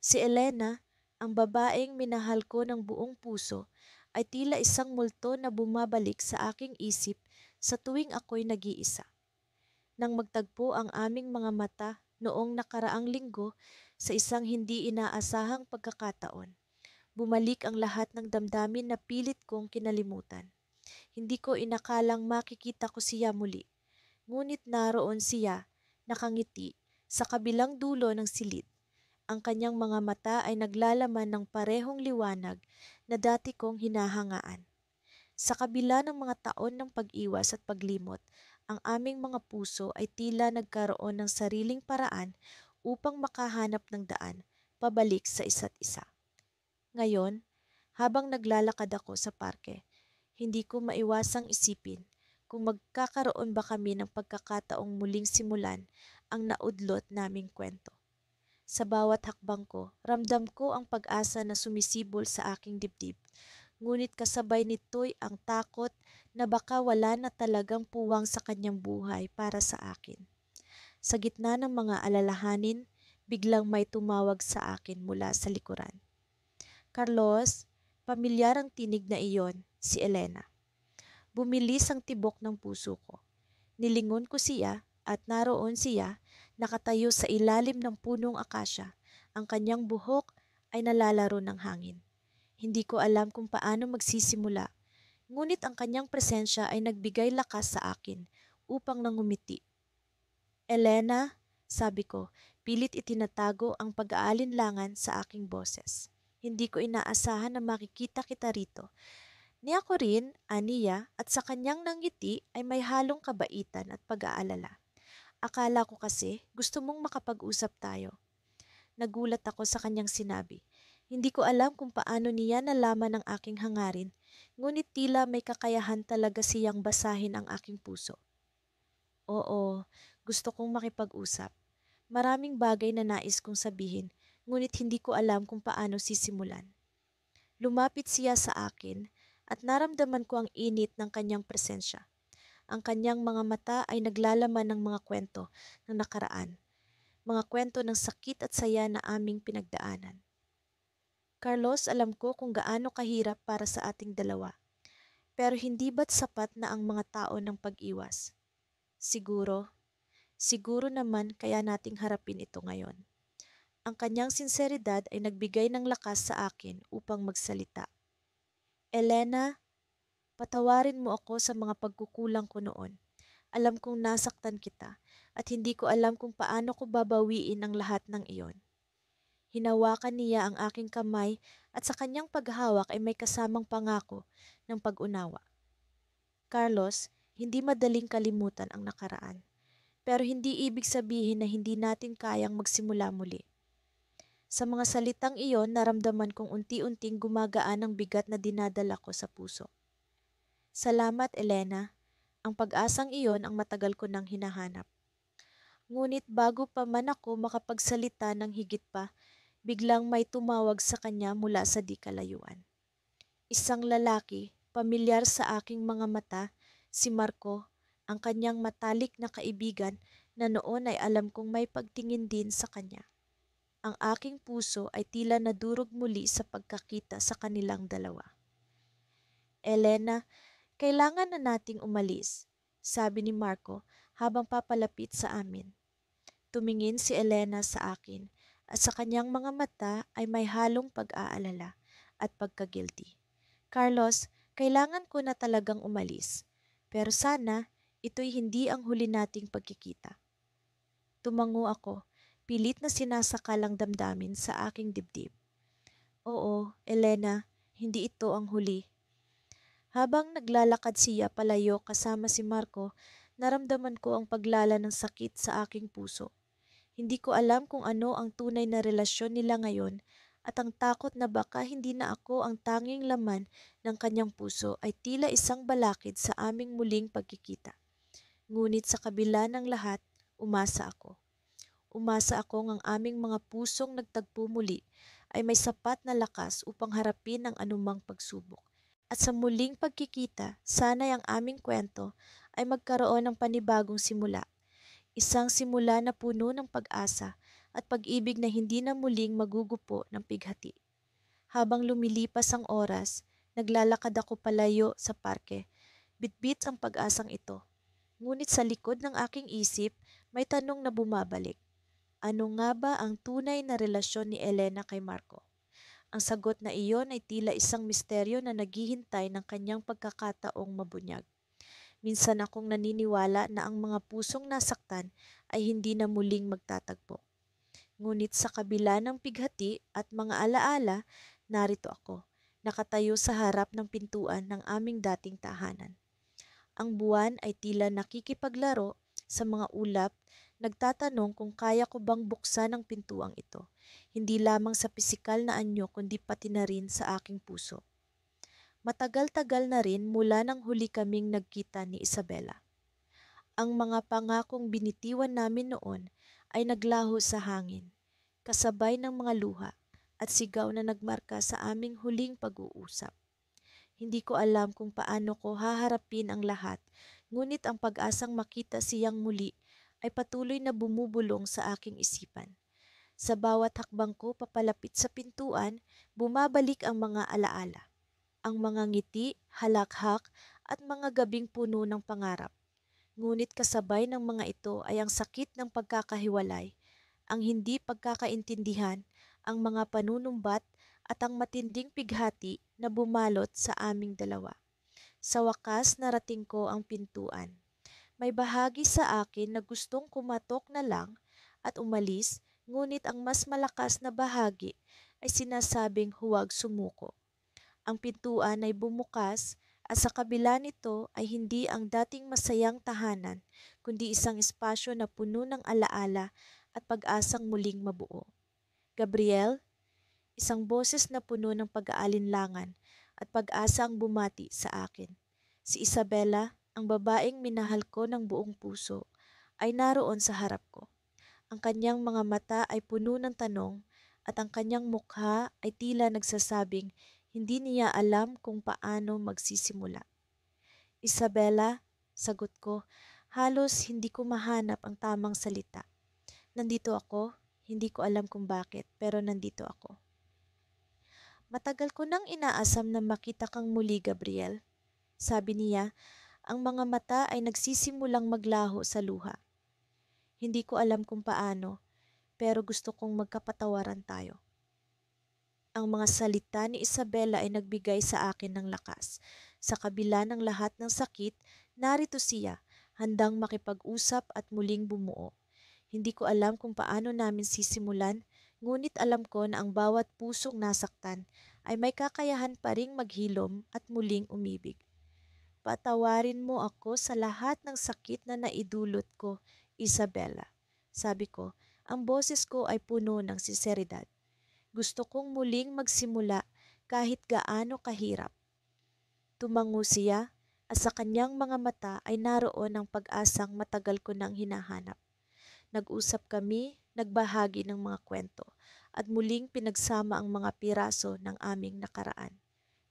Si Elena, ang babaeng minahal ko ng buong puso, ay tila isang multo na bumabalik sa aking isip sa tuwing ako'y nag-iisa. Nang magtagpo ang aming mga mata noong nakaraang linggo sa isang hindi inaasahang pagkakataon, bumalik ang lahat ng damdamin na pilit kong kinalimutan. Hindi ko inakalang makikita ko siya muli, ngunit naroon siya, nakangiti, sa kabilang dulo ng silid. Ang kanyang mga mata ay naglalaman ng parehong liwanag na dati kong hinahangaan. Sa kabila ng mga taon ng pag-iwas at paglimot, ang aming mga puso ay tila nagkaroon ng sariling paraan upang makahanap ng daan pabalik sa isa't isa. Ngayon, habang naglalakad ako sa parke, hindi ko maiwasang isipin kung magkakaroon ba kami ng pagkakataong muling simulan ang naudlot naming kwento. Sa bawat hakbang ko, ramdam ko ang pag-asa na sumisibol sa aking dibdib. Ngunit kasabay nito'y ang takot na baka wala na talagang puwang sa kanyang buhay para sa akin. Sa gitna ng mga alalahanin, biglang may tumawag sa akin mula sa likuran. Carlos, pamilyar ang tinig na iyon, si Elena. Bumilis ang tibok ng puso ko. Nilingon ko siya at naroon siya, nakatayo sa ilalim ng punong akasya. Ang kanyang buhok ay nalalaro ng hangin. Hindi ko alam kung paano magsisimula, ngunit ang kanyang presensya ay nagbigay lakas sa akin upang nangumiti. Elena, sabi ko, pilit itinatago ang pag-aalinlangan sa aking boses. Hindi ko inaasahan na makikita kita rito. Ni ako rin, aniya, at sa kanyang nangiti ay may halong kabaitan at pag-aalala. Akala ko kasi gusto mong makapag-usap tayo. Nagulat ako sa kanyang sinabi. Hindi ko alam kung paano niya nalaman ang aking hangarin, ngunit tila may kakayahan talaga siyang basahin ang aking puso. Oo, gusto kong makipag-usap. Maraming bagay na nais kong sabihin, ngunit hindi ko alam kung paano sisimulan. Lumapit siya sa akin at naramdaman ko ang init ng kanyang presensya. Ang kanyang mga mata ay naglalaman ng mga kwento ng nakaraan, mga kwento ng sakit at saya na aming pinagdaanan. Carlos, alam ko kung gaano kahirap para sa ating dalawa, pero hindi ba't sapat na ang mga tao ng pag-iwas? Siguro, siguro naman kaya nating harapin ito ngayon. Ang kanyang sinseridad ay nagbigay ng lakas sa akin upang magsalita. Elena, patawarin mo ako sa mga pagkukulang ko noon. Alam kong nasaktan kita at hindi ko alam kung paano ko babawiin ang lahat ng iyon. Hinawakan niya ang aking kamay at sa kanyang paghawak ay may kasamang pangako ng pag-unawa. Carlos, hindi madaling kalimutan ang nakaraan. Pero hindi ibig sabihin na hindi natin kayang magsimula muli. Sa mga salitang iyon, naramdaman kong unti-unting gumagaan ang bigat na dinadala ko sa puso. Salamat, Elena. Ang pag-asang iyon ang matagal ko nang hinahanap. Ngunit bago pa man ako makapagsalita ng higit pa, biglang may tumawag sa kanya mula sa di kalayuan. Isang lalaki, pamilyar sa aking mga mata, si Marco, ang kanyang matalik na kaibigan na noon ay alam kong may pagtingin din sa kanya. Ang aking puso ay tila nadurog muli sa pagkakita sa kanilang dalawa. Elena, kailangan na nating umalis, sabi ni Marco habang papalapit sa amin. Tumingin si Elena sa akin at sa kanyang mga mata ay may halong pag-aalala at pagka-guilty. Carlos, kailangan ko na talagang umalis. Pero sana, ito'y hindi ang huli nating pagkikita. Tumango ako, pilit na sinasakal ang damdamin sa aking dibdib. Oo, Elena, hindi ito ang huli. Habang naglalakad siya palayo kasama si Marco, naramdaman ko ang paglala ng sakit sa aking puso. Hindi ko alam kung ano ang tunay na relasyon nila ngayon at ang takot na baka hindi na ako ang tanging laman ng kanyang puso ay tila isang balakid sa aming muling pagkikita. Ngunit sa kabila ng lahat, umasa ako. Umasa akong ang aming mga pusong nagtagpo muli ay may sapat na lakas upang harapin ang anumang pagsubok. At sa muling pagkikita, sana'y ang aming kwento ay magkaroon ng panibagong simula. Isang simula na puno ng pag-asa at pag-ibig na hindi na muling magugupo ng pighati. Habang lumilipas ang oras, naglalakad ako palayo sa parke. Bitbit ang pag-asang ito. Ngunit sa likod ng aking isip, may tanong na bumabalik. Ano nga ba ang tunay na relasyon ni Elena kay Marco? Ang sagot na iyon ay tila isang misteryo na naghihintay ng kanyang pagkakataong mabunyag. Minsan akong naniniwala na ang mga pusong nasaktan ay hindi na muling magtatagpo. Ngunit sa kabila ng pighati at mga alaala, narito ako, nakatayo sa harap ng pintuan ng aming dating tahanan. Ang buwan ay tila nakikipaglaro sa mga ulap, nagtatanong kung kaya ko bang buksan ang pintuang ito, hindi lamang sa pisikal na anyo kundi pati na rin sa aking puso. Matagal-tagal na rin mula nang huli kaming nagkita ni Isabela. Ang mga pangakong binitiwan namin noon ay naglaho sa hangin, kasabay ng mga luha at sigaw na nagmarka sa aming huling pag-uusap. Hindi ko alam kung paano ko haharapin ang lahat, ngunit ang pag-asang makita siyang muli ay patuloy na bumubulong sa aking isipan. Sa bawat hakbang ko papalapit sa pintuan, bumabalik ang mga alaala. Ang mga ngiti, halakhak at mga gabing puno ng pangarap. Ngunit kasabay ng mga ito ay ang sakit ng pagkakahiwalay, ang hindi pagkakaintindihan, ang mga panunumbat at ang matinding pighati na bumalot sa aming dalawa. Sa wakas narating ko ang pintuan. May bahagi sa akin na gustong kumatok na lang at umalis, ngunit ang mas malakas na bahagi ay sinasabing huwag sumuko. Ang pintuan ay bumukas at sa kabila nito ay hindi ang dating masayang tahanan, kundi isang espasyo na puno ng alaala at pag-asang muling mabuo. Gabriel, Isang boses na puno ng pag-aalinlangan at pag-asa ang bumati sa akin. Si Isabela, ang babaeng minahal ko ng buong puso, ay naroon sa harap ko. Ang kanyang mga mata ay puno ng tanong at ang kanyang mukha ay tila nagsasabing hindi niya alam kung paano magsisimula. Isabela, sagot ko, halos hindi ko mahanap ang tamang salita. Nandito ako, hindi ko alam kung bakit, pero nandito ako. Matagal ko nang inaasam na makita kang muli, Gabriel. Sabi niya, ang mga mata ay nagsisimulang maglaho sa luha. Hindi ko alam kung paano, pero gusto kong magkapatawaran tayo. Ang mga salita ni Isabela ay nagbigay sa akin ng lakas. Sa kabila ng lahat ng sakit, narito siya, handang makipag-usap at muling bumuo. Hindi ko alam kung paano namin sisimulan, ngunit alam ko na ang bawat pusong nasaktan ay may kakayahan pa ring maghilom at muling umibig. Patawarin mo ako sa lahat ng sakit na naidulot ko, Isabela. Sabi ko, ang boses ko ay puno ng sinseridad. Gusto kong muling magsimula kahit gaano kahirap. Tumango siya at sa kanyang mga mata ay naroon ang pag-asang matagal ko nang hinahanap. Nag-usap kami, nagbahagi ng mga kwento, at muling pinagsama ang mga piraso ng aming nakaraan.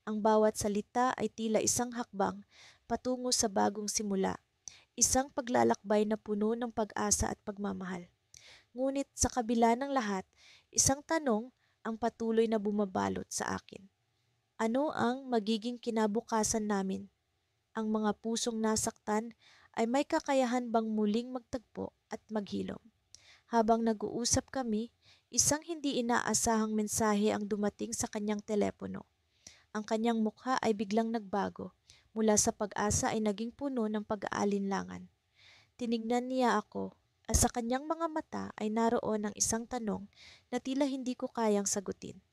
Ang bawat salita ay tila isang hakbang patungo sa bagong simula, isang paglalakbay na puno ng pag-asa at pagmamahal. Ngunit sa kabila ng lahat, isang tanong ang patuloy na bumabalot sa akin. Ano ang magiging kinabukasan namin? Ang mga pusong nasaktan ay may kakayahan bang muling magtagpo at maghilom? Habang nag-uusap kami, isang hindi inaasahang mensahe ang dumating sa kanyang telepono. Ang kanyang mukha ay biglang nagbago. Mula sa pag-asa ay naging puno ng pag-aalinlangan. Tinignan niya ako at sa kanyang mga mata ay naroon ang isang tanong na tila hindi ko kayang sagutin.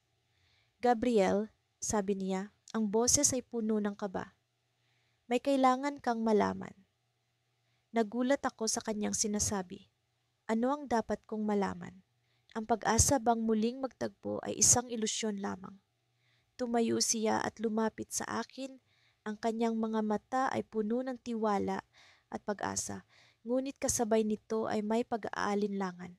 Gabriel, sabi niya, ang boses ay puno ng kaba. May kailangan kang malaman. Nagulat ako sa kanyang sinasabi. Ano ang dapat kong malaman? Ang pag-asa bang muling magtagpo ay isang ilusyon lamang? Tumayo siya at lumapit sa akin. Ang kanyang mga mata ay puno ng tiwala at pag-asa, ngunit kasabay nito ay may pag-aalinlangan.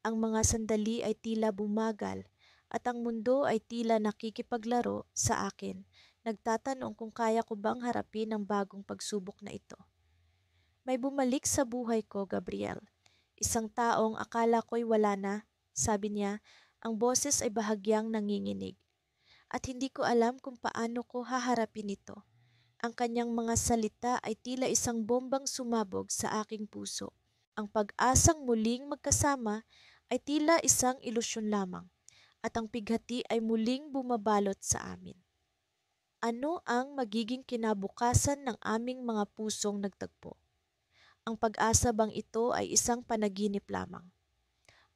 Ang mga sandali ay tila bumagal at ang mundo ay tila nakikipaglaro sa akin, nagtatanong kung kaya ko bang harapin ang bagong pagsubok na ito. May bumalik sa buhay ko, Gabriel. Isang taong akala ko'y wala na, sabi niya, ang boses ay bahagyang nanginginig. At hindi ko alam kung paano ko haharapin ito. Ang kanyang mga salita ay tila isang bombang sumabog sa aking puso. Ang pag-asang muling magkasama ay tila isang ilusyon lamang at ang pighati ay muling bumabalot sa amin. Ano ang magiging kinabukasan ng aming mga pusong nagtagpo? Ang pag-asa bang ito ay isang panaginip lamang?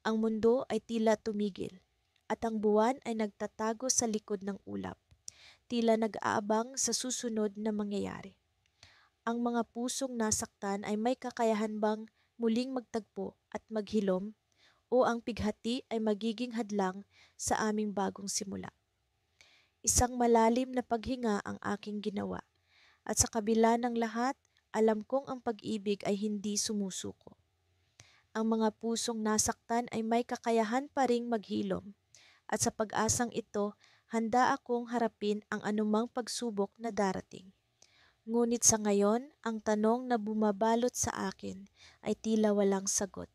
Ang mundo ay tila tumigil at ang buwan ay nagtatago sa likod ng ulap, tila nag-aabang sa susunod na mangyayari. Ang mga pusong nasaktan ay may kakayahan bang muling magtagpo at maghilom o ang pighati ay magiging hadlang sa aming bagong simula? Isang malalim na paghinga ang aking ginawa at sa kabila ng lahat, alam kong ang pag-ibig ay hindi sumusuko. Ang mga pusong nasaktan ay may kakayahan pa ring maghilom at sa pag-asang ito, handa akong harapin ang anumang pagsubok na darating. Ngunit sa ngayon, ang tanong na bumabalot sa akin ay tila walang sagot.